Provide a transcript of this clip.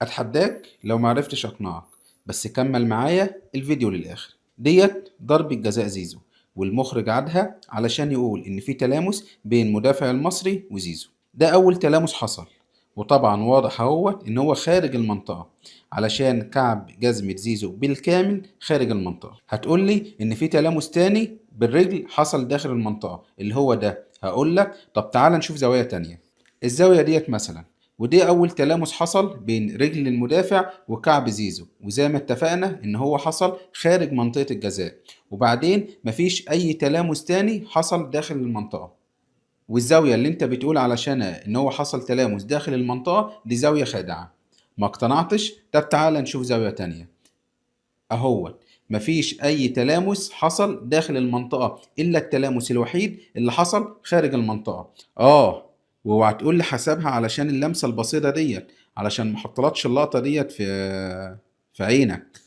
اتحداك لو معرفتش اقنعك، بس كمل معايا الفيديو للاخر. ديت ضربة جزاء زيزو، والمخرج عادها علشان يقول ان في تلامس بين مدافع المصري وزيزو. ده اول تلامس حصل، وطبعا واضح اهو ان هو خارج المنطقة، علشان كعب جزمة زيزو بالكامل خارج المنطقة. هتقولي ان في تلامس تاني بالرجل حصل داخل المنطقة اللي هو ده، هقولك طب تعال نشوف زوايا تانية. الزاوية ديت مثلا، ودي أول تلامس حصل بين رجل المدافع وكعب زيزو، وزي ما اتفقنا إن هو حصل خارج منطقة الجزاء، وبعدين مفيش أي تلامس تاني حصل داخل المنطقة. والزاوية اللي أنت بتقول علشانها إن هو حصل تلامس داخل المنطقة دي زاوية خادعة. ما اقتنعتش؟ طب تعال نشوف زاوية تانية. أهو مفيش أي تلامس حصل داخل المنطقة إلا التلامس الوحيد اللي حصل خارج المنطقة. واوعى تقول لي حسابها علشان اللمسة البسيطة ديت، علشان ما حطلكش اللقطة ديت في عينك.